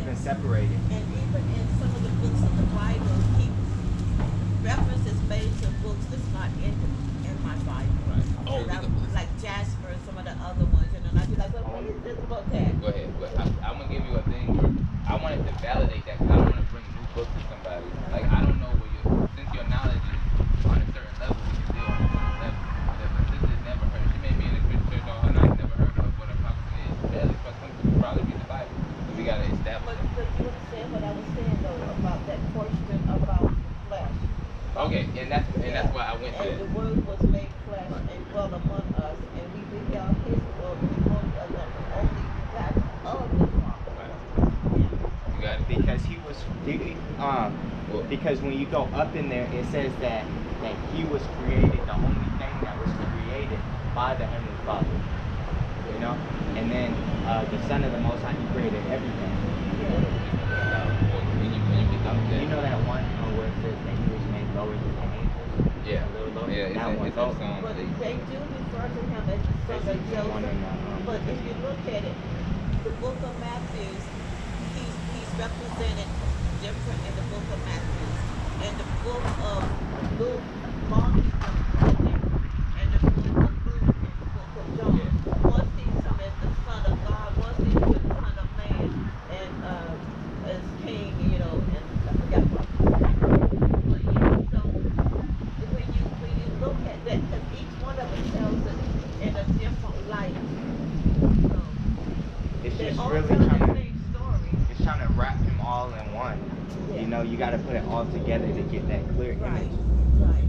even separated. And even in some of the books of the Bible, he references made to books that's not in my Bible. Right. Oh, like Jasper and some of the other ones, and I'd be like, well, what is this book at? Go ahead. But I'm gonna give you a thing where I wanted to validate that because I don't want to bring new books to somebody. Like I don't know where since your knowledge is on a certain level, we can deal on a certain level. But if a sister's never heard, she may be in a Christian church all her life, never heard of what a prophet is. Barely, but some people probably read the Bible. So we gotta establish it. But you understand what I was saying though about that portion about flesh. Okay, and that's why I went to and that. The word was made flesh and dwelt among us, and we beheld his glory, the glory of the only begotten of the Father. Right. You got it? Because he was, because when you go up in there, it says that he was created, the only thing that was created by the Heavenly Father. You know? And then the Son of the Most High, he created everything. You know that one where it says that he was made lower than the angels? Yeah. A little lower? Yeah, that one. it's on But they do refer to him as the son of Joseph. But if you look at it, the book of Matthew, he's represented different in the book of Matthew. And the book of Luke, Mark is represented different. And the book of Luke and the book of John. One sees him as the son of God, one sees him as the son of man, and as king, you know, and I forgot what. But yeah, so when you look at that, because each one of them tells it in a different light. So It's they just all really tell the trying to, same story. it's trying to wrap him all in one. Yeah. You know, you got to put it all together to get that clear Right, image. right.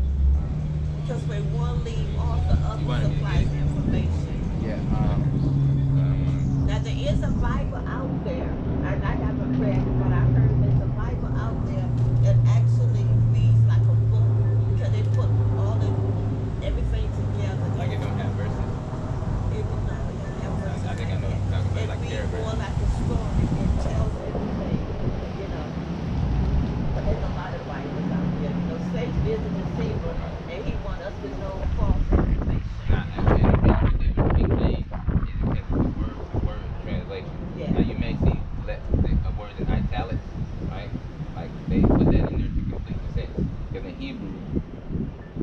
Because when one leaves off, the other supplies information. Yeah. Now there is a Bible out there, and I haven't read it, but I heard there's a Bible out there that actually reads like a book because they put all the everything together. Like it don't have verses. It does not have verses. I think I know what you're talking about, It like reads paragraphs. more like a story. It tells everything, you know. But there's a lot of Bibles out there. You know, Satan is a deceiver, and he wants us to know false information. Not actually the reason that they King James is because it's a word translation. Yeah. Now you may see a word in italics, right? Like they put that in there to complete the sentence. Because in Hebrew,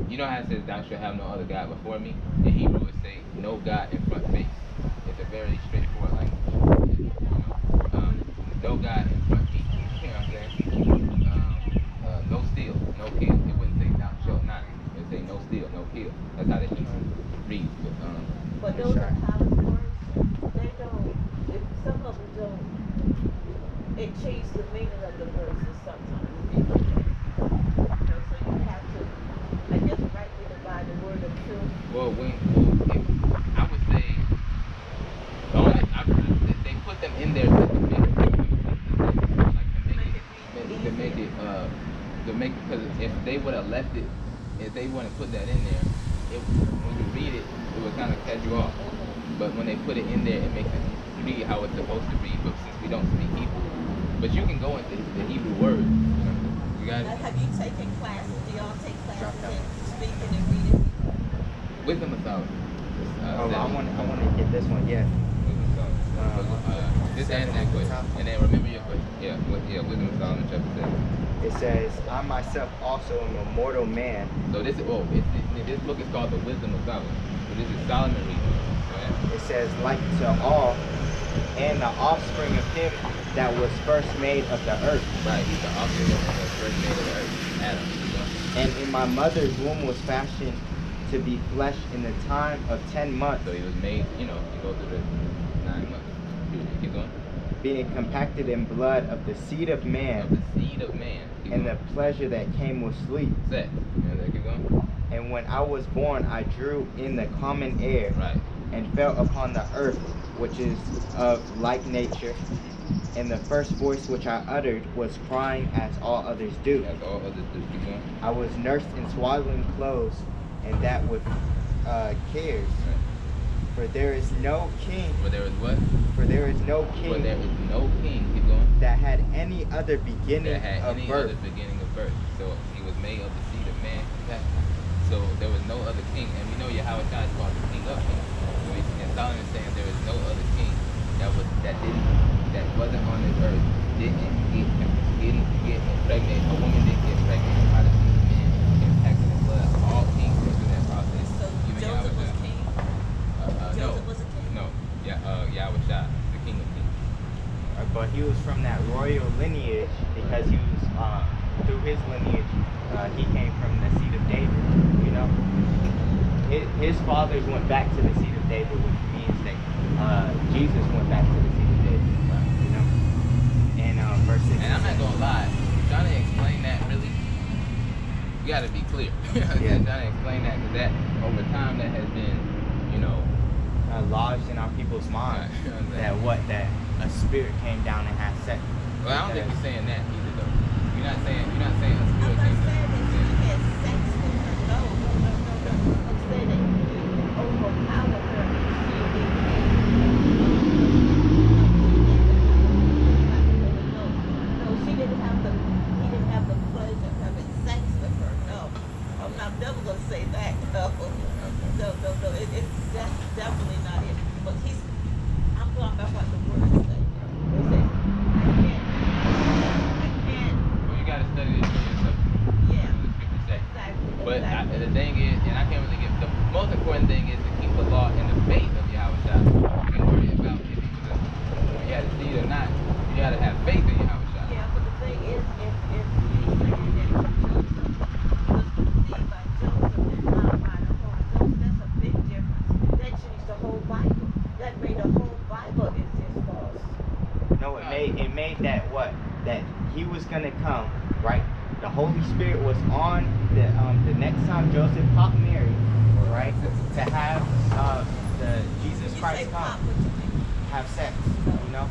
you know how it says thou shalt have no other God before me? In Hebrew it say no God in front face. It's a very straightforward language. You know? No God in front feet. You know what I'm saying? No steal, no kill. It wouldn't say thou shalt not. It would say no steal, no kill. That's how they read. But those are college words. They don't. Some of them don't. It changes the meaning of the verses sometimes. You know, so you have to, I guess, rightly divide the word of truth. Well, I would say, they put them in there to make it, because if they would have left it, if they wouldn't put that in there, when you read it, it would kind of catch you off. But when they put it in there, it makes it read how it's supposed to read. But since we don't speak Hebrew, but you can go into the Hebrew words. You got it. Now, have you taken classes? Do y'all take classes in speaking and reading? Wisdom of Solomon. I want to get this one. Yeah. Wisdom of Solomon. Just answer that question, and then remember your question. Yeah. Wisdom of Solomon, chapter 7. It says, I myself also am a mortal man. So this book is called the Wisdom of Solomon. So this is Solomon reading. It says, like to all, and the offspring of him that was first made of the earth. Right, he's the offspring that was first made of the earth, Adam. And in my mother's womb was fashioned to be flesh in the time of 10 months. So he was made, you go through the 9 months. Keep going. Being compacted in blood of the seed of man. Of the seed of man. And the pleasure that came with sleep. Set. Yeah, keep going. And when I was born, I drew in the common air. Right. And fell upon the earth, which is of like nature. And the first voice which I uttered was crying as all others do. As all others do. Keep going. I was nursed in swaddling clothes, and that with cares. Right. For there is no king. For there is what? For there is no king. For there is no king. Keep going. That had any other beginning of birth. Other beginning of birth. So he was made of the seed of man. So there was no other king, and we know Yahawashi is called the King of Kings. And Solomon is saying there is no other king that wasn't on this earth, didn't Yahawashi, the King of Kings. But he was from that royal lineage because he was through his lineage. He came from the seed of David. You know, his fathers went back to the seed of David, which means that Jesus went back to the seed of David. You know, and verse 6. And I'm not gonna lie, trying to explain that really, you gotta be clear. Yeah. Trying to explain that because that over time that has been, you know, lodged in our people's minds that a spirit came down and had sex. Well, I don't think you're saying that either though. You're not saying a spirit I'm came not down. saying that he had sex with her. No. I'm saying that he overpowered her and she No, he didn't have the pleasure of having sex with her. No. I'm never gonna say that. No. That's definitely not it. But I'm going by what the words say. It says, I can't. Well, you gotta study this for yourself. Yeah. The scripture say. Exactly. But the thing is, and I can't really get the most important thing is to keep the law and the faith of Yahawashi. You can worry about if you had a seed or not. You gotta have faith in Yahawashi. Yeah, but the thing is, if you say that Joseph was conceived by Joseph and not by the Holy Ghost, that's a big difference. That changed the whole Bible. That made the whole Bible exist false. No, it made that he was gonna come, right? The Holy Spirit was on the next time Joseph caught Mary, right? To have the Jesus You Christ say come, pop, what you mean? have sex, you know.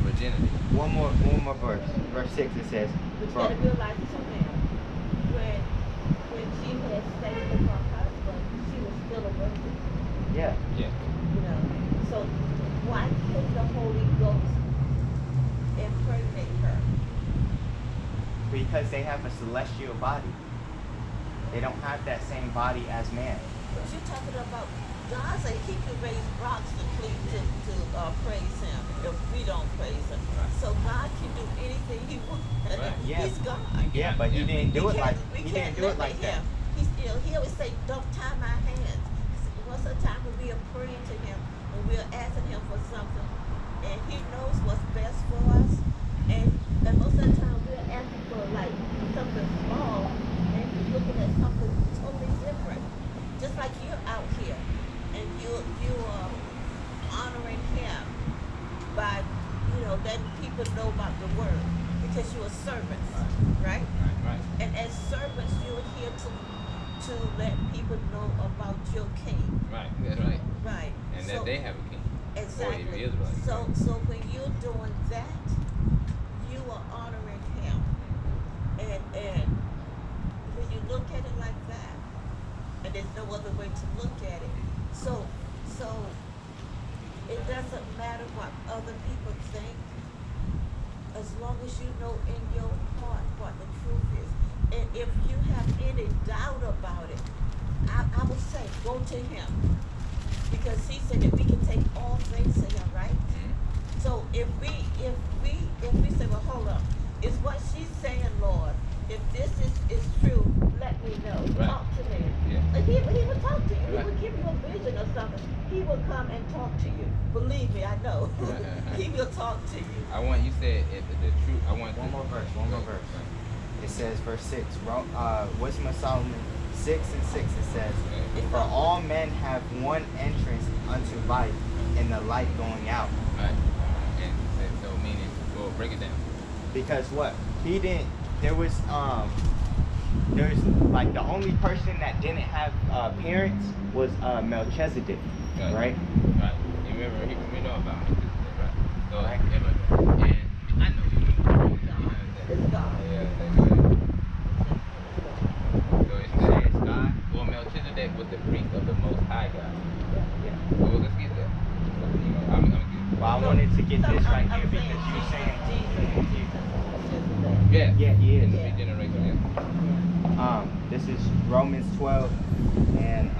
Virginity. One more verse. Verse 6 it says, But you gotta realize too now, when she had sex with her husband, she was still a virgin. yeah. Yeah. You know. So why can't the Holy Ghost impregnate her? Because they have a celestial body. They don't have that same body as man. But you're talking about God said he can raise rocks to praise him if we don't praise him. Right. So God can do anything he wants. Right. Yeah. He's God. Yeah, but he didn't do it like We he can't didn't do it limit like that. him. He always say, don't tie my hands. Most of the time when we are praying to him, when we are asking him for something, and he knows what's best for us, and most of the time we are asking for like something small, and he's looking at something totally different. Just like you're out here, and you are honoring him by, letting people know about the word, because you are servants, right? Right. And as servants, you're here to let people know about your king. Right. That's right. Right. And that they have a king. Exactly. Or the Israelites. So when you're doing that, you are honoring him. And when you look at it like that, and there's no other way to look at it. So it doesn't matter what other people think, as long as you know in your heart what the truth is. And if you have any doubt about it, I would say go to him, because he said that we can take all things to him, right? Mm-hmm. So if we say, well, hold up, is what she's saying, Lord, if this is true, let me know. Right. Talk to me. Yeah. And he would talk to you. Right. He would give you a vision or something. He will come and talk to you. Believe me, I know. He will talk to you. I want you said the truth. I want One more verse. Right. It says, verse 6, Wisdom of Solomon 6 and 6, it says, for all men have one entrance unto life, and the light going out. Right. And so meaning, well, break it down. Because what? There's like the only person that didn't have parents was Melchizedek, right? Right. You remember, we know about Melchizedek, right? So, Right. And I know you know. It's God. Yeah, that's right. So it says, God, well, Melchizedek was the priest of the Most High God. Yeah. So let's get there. I'm gonna get. Well, I wanted to get this right here because you're saying Jesus. Yeah. Yeah, he is. In the regeneration, yeah. This is Romans 12 and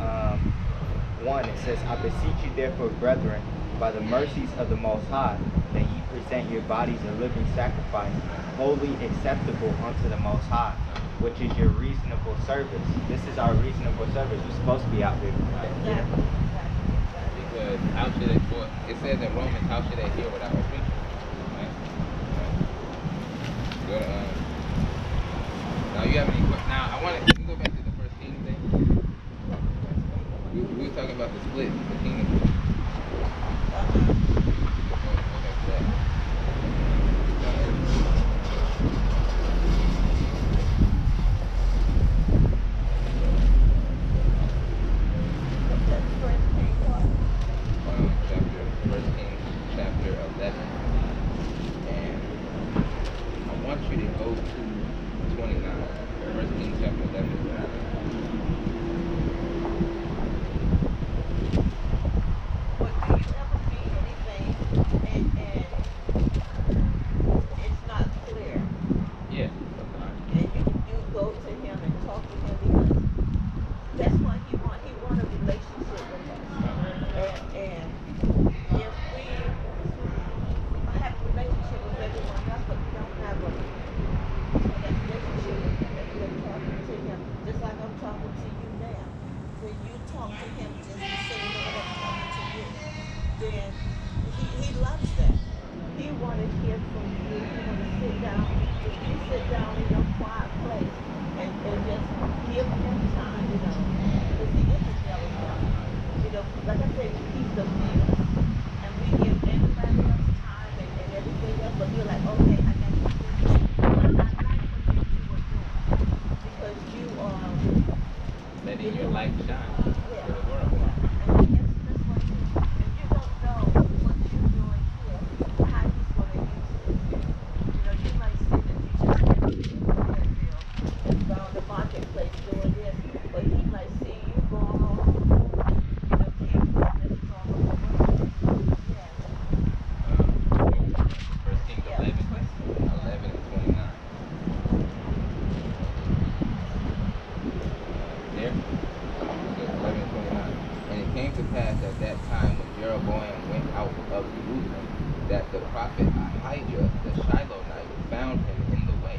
1. It says, I beseech you therefore, brethren, by the mercies of the Most High, that ye present your bodies a living sacrifice, wholly acceptable unto the Most High, which is your reasonable service. This is our reasonable service. We're supposed to be out there. Because how should they, well, it says in Romans, how should they hear without a preacher? Right? Go to, now you have any questions? Now I want to go back to the first kingdom thing. We were talking about the split, the kingdom. Go back to that. Chapter 11. And I want you to go to 29. First Kings chapter 11. But do you ever see anything and it's not clear? Yeah, sometimes. And you go to him and talk to him because that's what he want. He want a relationship with us. And if we have a relationship with everyone else, but we don't have a that relationship with him, and we're talking to him just like I'm talking to you now. When you talk to him just the same way I'm talking to you, then he loves that. He want to hear from you. He want to sit down. If you sit down in your quiet place and just give him time, because he is a jealous God. Like I said, he's the leader, and we give everybody else time and everything else, but you're like, okay, I got to do this. I like what you were doing, because you are Letting your light shine for the world. and that's what he is. And you don't know what you're doing here, how he's going to use it. You might see that you just around the marketplace doing this, but he might see you going on. First Kings 11 and 29. There? So 11 and 29. And it came to pass at that time when Jeroboam went out of Jerusalem, that the prophet Ahijah the Shilonite found him in the way,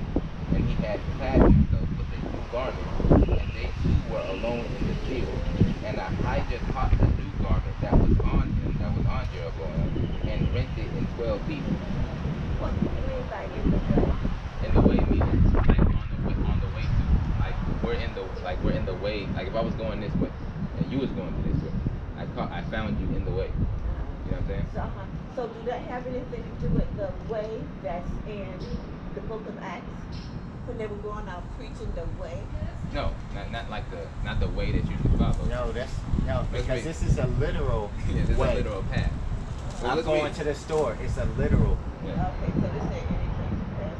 and he had clad himself with a new garment, and they two were alone in the field. And Ahijah caught the new garment that was on him, that was on Jeroboam, and rent it in 12 pieces. What do you mean by in the way? In the way means like on the way to, like we're in the way. Like if I was going this way and you was going this way, I found you in the way. You know what I'm saying? So do that have anything to do with the way that's in the book of Acts? When they were going out preaching the way? No, not the way that you should follow. No, because this is a literal Yeah, this is way. a literal path. So I'm let's going read. to the store. It's a literal. Yeah. Okay, so this ain't anything to pass.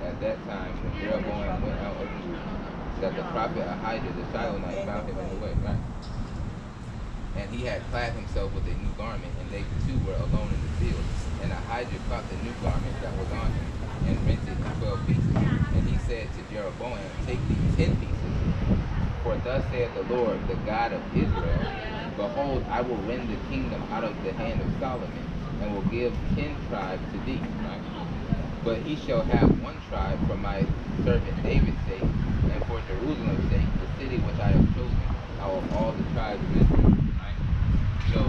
At that time, when Jeroboam went out of Jerusalem, that the prophet Ahijah the Shilonite found him in the way. Right. And he had clad himself with a new garment, and they two were alone in the field. And Ahijah caught the new garment that was on him, and rent it in 12 pieces. And he said to Jeroboam, take these 10 pieces. For thus saith the Lord, the God of Israel, behold, I will rend the kingdom out of the hand of Solomon, and will give 10 tribes to thee. Right? But he shall have one tribe for my servant David's sake, and for Jerusalem's sake, the city which I have chosen out of all the tribes of Israel. Right? So,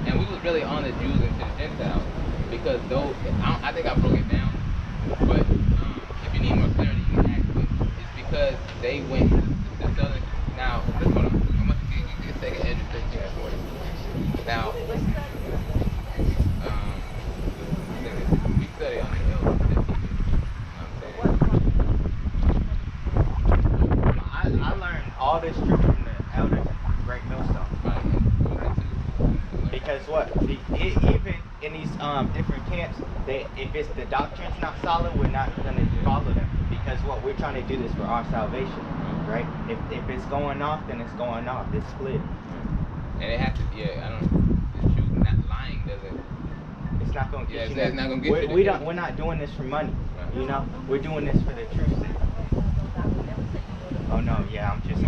and we was really on the Jews and to the Gentiles, because though, I think I broke it down, but if you need more clarity, you can ask me. It's because they went to the southern, now, let's hold on. I'm going to give you a second education for you. Now, we study on the elders that teach it. You know what I'm saying? I learned all this truth from the elders at Greatmillstone. Right. Because what? Even in these different camps, if it's the doctrine's not solid, we're not going to follow them. Because what? We're trying to do this for our salvation, right? If it's going off, then it's going off. It's split. And it has to, yeah, I don't, the truth, not lying doesn't. It's not going to get you. It's not going to get you. We're not doing this for money. Right. You know, we're doing this for the truth's sake. Oh no, yeah, I'm just.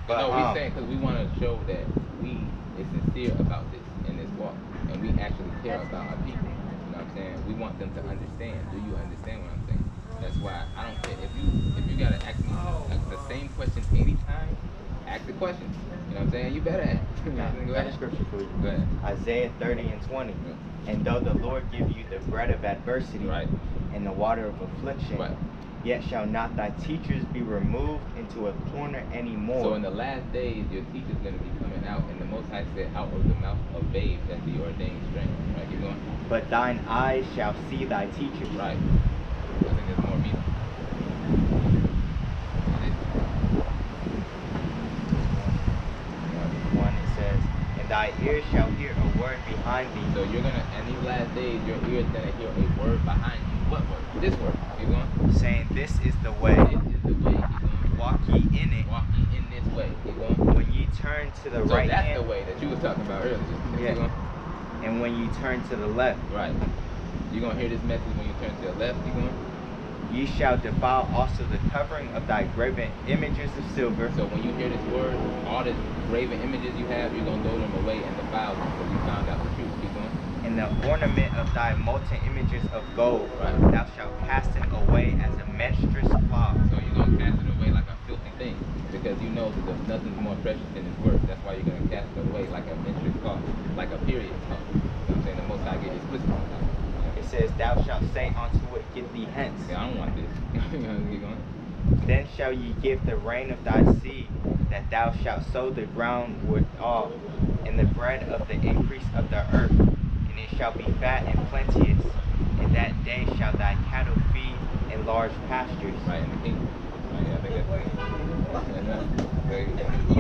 But no, we're saying because we want to show that we is sincere about this in this walk, and we actually care about our people. You know what I'm saying? We want them to understand. Do you understand what I'm saying? That's why I don't care if you gotta ask me like the same question anytime. ask the question. You know what I'm saying? You better ask. Go Got a ahead. scripture for you. Go ahead. Isaiah 30:20. Yeah. And though the Lord give you the bread of adversity Right. and the water of affliction, Right. yet shall not thy teachers be removed into a corner anymore. So in the last days, your teacher's going to be coming out, and the Most High said, out of the mouth of babes has the ordained strength. Right, keep going. But thine eyes shall see thy teachers. Right. I think there's more meat. One, it says, and thy ears shall hear a word behind thee. So you're gonna, in these last days, your ears gonna hear a word behind you. What word? This word. Keep going. Saying, this is the way. This is the way. Keep going. Walk ye in it. Walk ye in this way. Keep going. When ye turn to the So right that's hand. the way that you was talking about earlier. Yeah. Keep going. And when ye turn to the left. Right. You're gonna hear this message when you turn to the left. Keep going. Ye shall defile also the covering of thy graven images of silver. So when you hear this word, all the graven images you have, you're gonna throw them away and defile them because you found out the truth. Keep going. And the ornament of thy molten images of gold, Right. thou shalt cast it away as a menstruous cloth. So you're gonna cast it away like a filthy thing because you know that there's nothing more precious than His word. That's why you're gonna cast it away like a menstruous cloth, like a period cloth. You know what I'm saying? The Most High get explicit on that. It says, thou shalt say unto it, get thee hence. Yeah, I don't want this. You know, keep going. Then shall ye give the rain of thy seed, that thou shalt sow the ground withal, and the bread of the increase of the earth, and it shall be fat and plenteous. In that day shall thy cattle feed in large pastures. Right in the kingdom. Right, yeah, I think that's